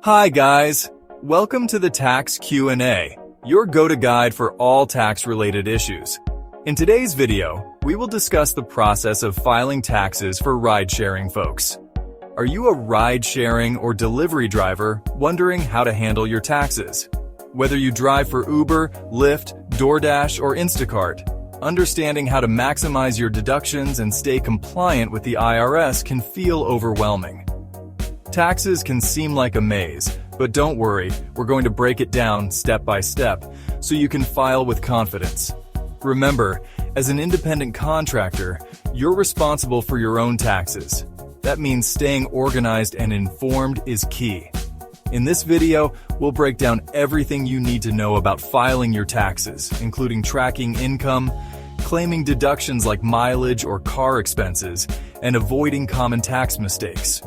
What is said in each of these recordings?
Hi guys, welcome to the Tax Q&A, your go-to guide for all tax-related issues. In today's video, we will discuss the process of filing taxes for ride-sharing folks. Are you a ride-sharing or delivery driver wondering how to handle your taxes? Whether you drive for Uber, Lyft, DoorDash, or Instacart, understanding how to maximize your deductions and stay compliant with the IRS can feel overwhelming. Taxes can seem like a maze, but don't worry, we're going to break it down step by step so you can file with confidence. Remember, as an independent contractor, you're responsible for your own taxes. That means staying organized and informed is key. In this video, we'll break down everything you need to know about filing your taxes, including tracking income, claiming deductions like mileage or car expenses, and avoiding common tax mistakes.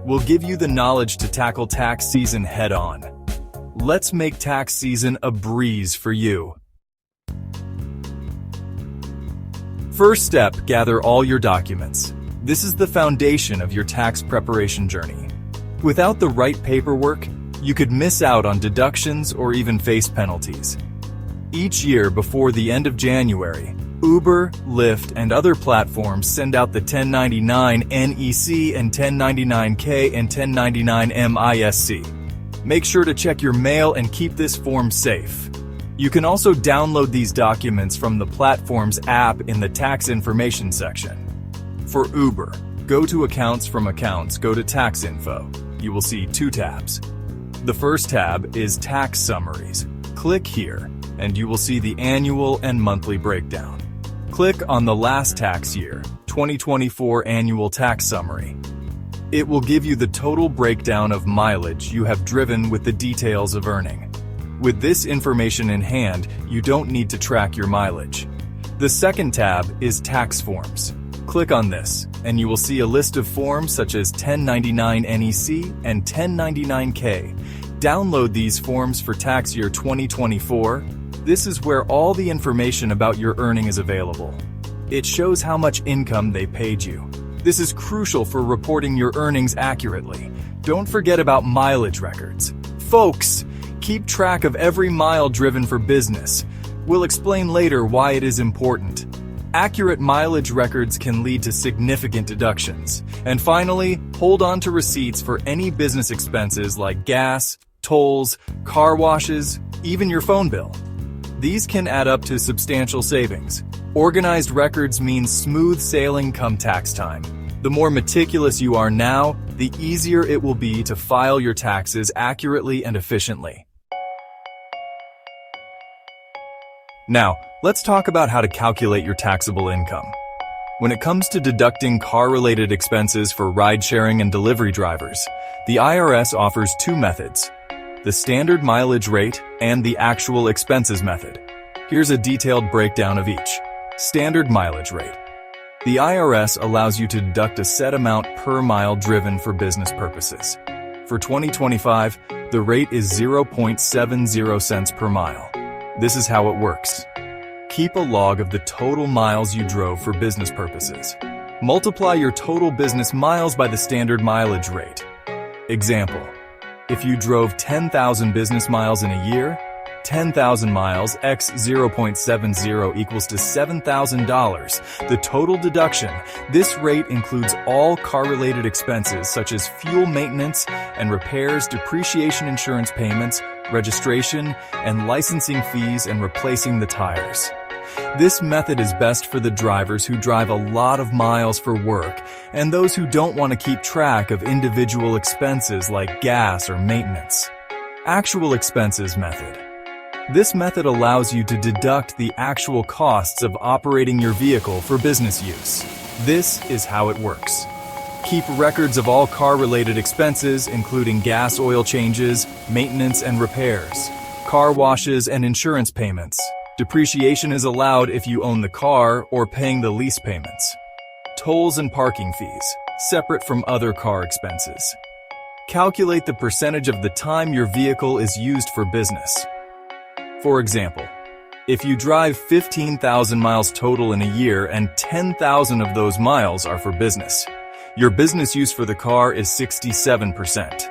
We'll give you the knowledge to tackle tax season head-on. Let's make tax season a breeze for you. First step, gather all your documents. This is the foundation of your tax preparation journey. Without the right paperwork, you could miss out on deductions or even face penalties. Each year before the end of January, Uber, Lyft, and other platforms send out the 1099 NEC and 1099K and 1099 MISC. Make sure to check your mail and keep this form safe. You can also download these documents from the platform's app in the tax information section. For Uber, go to Accounts from Accounts, go to Tax Info. You will see two tabs. The first tab is Tax Summaries. Click here, and you will see the annual and monthly breakdown. Click on the last tax year, 2024 Annual Tax Summary. It will give you the total breakdown of mileage you have driven with the details of earning. With this information in hand, you don't need to track your mileage. The second tab is Tax Forms. Click on this, and you will see a list of forms such as 1099 NEC and 1099K. Download these forms for tax year 2024. This is where all the information about your earning is available. It shows how much income they paid you. This is crucial for reporting your earnings accurately. Don't forget about mileage records. Folks, keep track of every mile driven for business. We'll explain later why it is important. Accurate mileage records can lead to significant deductions. And finally, hold on to receipts for any business expenses like gas, tolls, car washes, even your phone bill. These can add up to substantial savings. Organized records mean smooth sailing come tax time. The more meticulous you are now, the easier it will be to file your taxes accurately and efficiently. Now, let's talk about how to calculate your taxable income. When it comes to deducting car-related expenses for ride-sharing and delivery drivers, the IRS offers two methods: the standard mileage rate and the actual expenses method. Here's a detailed breakdown of each. Standard mileage rate. The IRS allows you to deduct a set amount per mile driven for business purposes. For 2025, the rate is 0.70 cents per mile. This is how it works. Keep a log of the total miles you drove for business purposes. Multiply your total business miles by the standard mileage rate. Example: if you drove 10,000 business miles in a year, 10,000 miles x 0.70 equals to $7,000. The total deduction. This rate includes all car-related expenses such as fuel maintenance and repairs, depreciation insurance payments, registration, and licensing fees, and replacing the tires. This method is best for the drivers who drive a lot of miles for work and those who don't want to keep track of individual expenses like gas or maintenance. Actual expenses method. This method allows you to deduct the actual costs of operating your vehicle for business use. This is how it works. Keep records of all car-related expenses, including gas oil changes, maintenance and repairs, car washes, and insurance payments. Depreciation is allowed if you own the car or paying the lease payments. Tolls and parking fees, separate from other car expenses. Calculate the percentage of the time your vehicle is used for business. For example, if you drive 15,000 miles total in a year and 10,000 of those miles are for business, your business use for the car is 67%.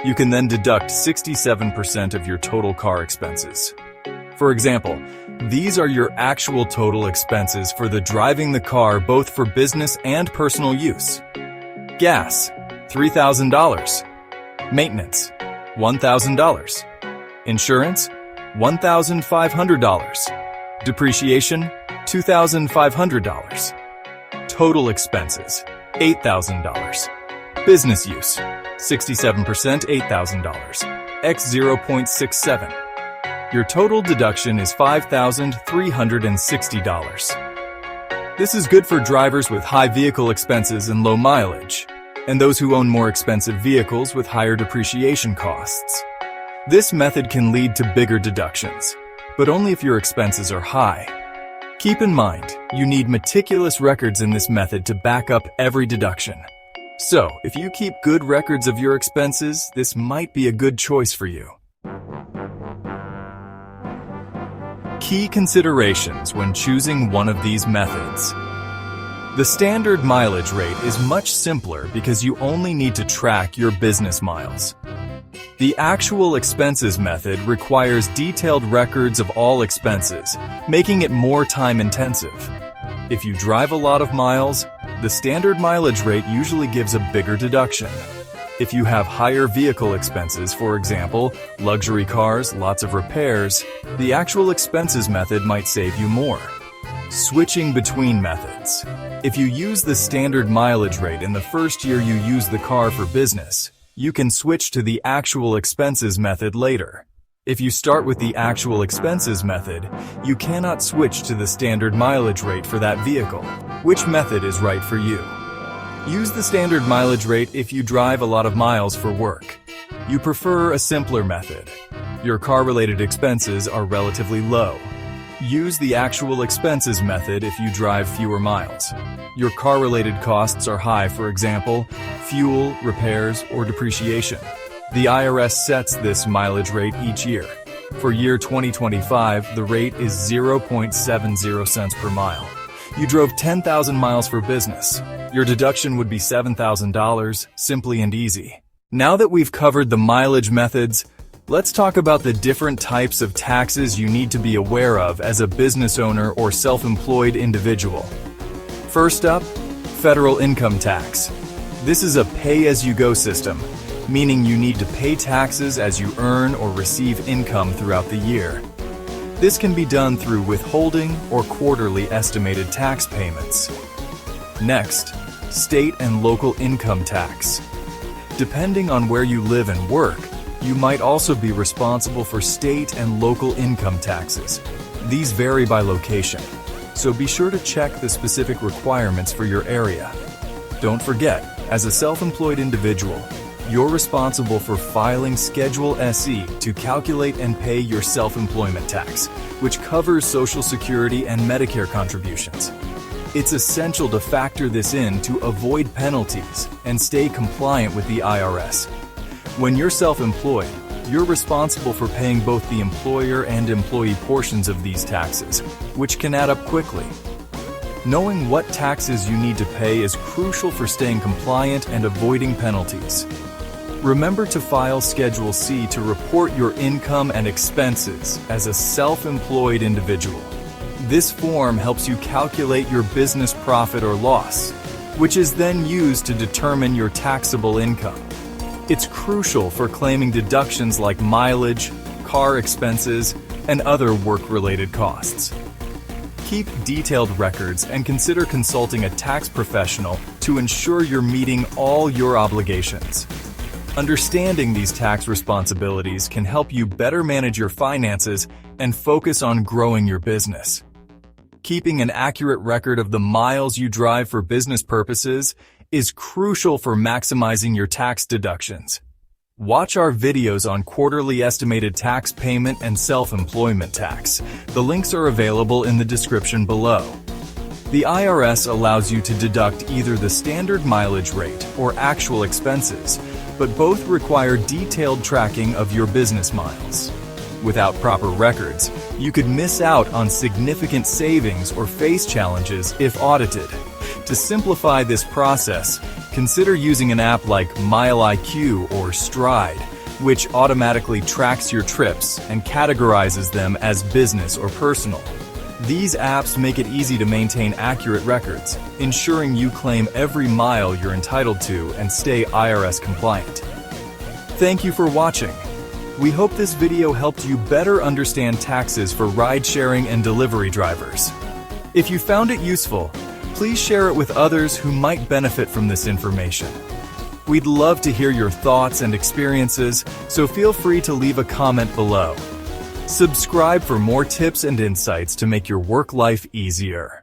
You can then deduct 67% of your total car expenses. For example, these are your actual total expenses for driving the car both for business and personal use. Gas, $3,000. Maintenance, $1,000. Insurance, $1,500. Depreciation, $2,500. Total expenses, $8,000. Business use, 67%, $8,000. X 0.67. Your total deduction is $5,360. This is good for drivers with high vehicle expenses and low mileage, and those who own more expensive vehicles with higher depreciation costs. This method can lead to bigger deductions, but only if your expenses are high. Keep in mind, you need meticulous records in this method to back up every deduction. So, if you keep good records of your expenses, this might be a good choice for you. Key considerations when choosing one of these methods. The standard mileage rate is much simpler because you only need to track your business miles. The actual expenses method requires detailed records of all expenses, making it more time-intensive. If you drive a lot of miles, the standard mileage rate usually gives a bigger deduction. If you have higher vehicle expenses, for example, luxury cars, lots of repairs, the actual expenses method might save you more. Switching between methods. If you use the standard mileage rate in the first year you use the car for business, you can switch to the actual expenses method later. If you start with the actual expenses method, you cannot switch to the standard mileage rate for that vehicle. Which method is right for you? Use the standard mileage rate if you drive a lot of miles for work. You prefer a simpler method. Your car-related expenses are relatively low. Use the actual expenses method if you drive fewer miles. Your car-related costs are high, for example, fuel, repairs, or depreciation. The IRS sets this mileage rate each year. For year 2025, the rate is 0.70 cents per mile. You drove 10,000 miles for business. Your deduction would be $7,000, simply and easy. Now that we've covered the mileage methods, let's talk about the different types of taxes you need to be aware of as a business owner or self-employed individual. First up, federal income tax. This is a pay-as-you-go system, meaning you need to pay taxes as you earn or receive income throughout the year. This can be done through withholding or quarterly estimated tax payments. Next, state and local income tax. Depending on where you live and work, you might also be responsible for state and local income taxes. These vary by location, so be sure to check the specific requirements for your area. Don't forget, as a self-employed individual, you're responsible for filing Schedule SE to calculate and pay your self-employment tax, which covers Social Security and Medicare contributions. It's essential to factor this in to avoid penalties and stay compliant with the IRS. When you're self-employed, you're responsible for paying both the employer and employee portions of these taxes, which can add up quickly. Knowing what taxes you need to pay is crucial for staying compliant and avoiding penalties. Remember to file Schedule C to report your income and expenses as a self-employed individual. This form helps you calculate your business profit or loss, which is then used to determine your taxable income. It's crucial for claiming deductions like mileage, car expenses, and other work-related costs. Keep detailed records and consider consulting a tax professional to ensure you're meeting all your obligations. Understanding these tax responsibilities can help you better manage your finances and focus on growing your business. Keeping an accurate record of the miles you drive for business purposes is crucial for maximizing your tax deductions. Watch our videos on quarterly estimated tax payment and self-employment tax. The links are available in the description below. The IRS allows you to deduct either the standard mileage rate or actual expenses, but both require detailed tracking of your business miles. Without proper records, you could miss out on significant savings or face challenges if audited. To simplify this process, Consider using an app like MileIQ or Stride, which automatically tracks your trips and categorizes them as business or personal. These apps make it easy to maintain accurate records, ensuring you claim every mile you're entitled to and stay IRS compliant. Thank you for watching. We hope this video helped you better understand taxes for ride-sharing and delivery drivers. If you found it useful, please share it with others who might benefit from this information. We'd love to hear your thoughts and experiences, so feel free to leave a comment below. Subscribe for more tips and insights to make your work life easier.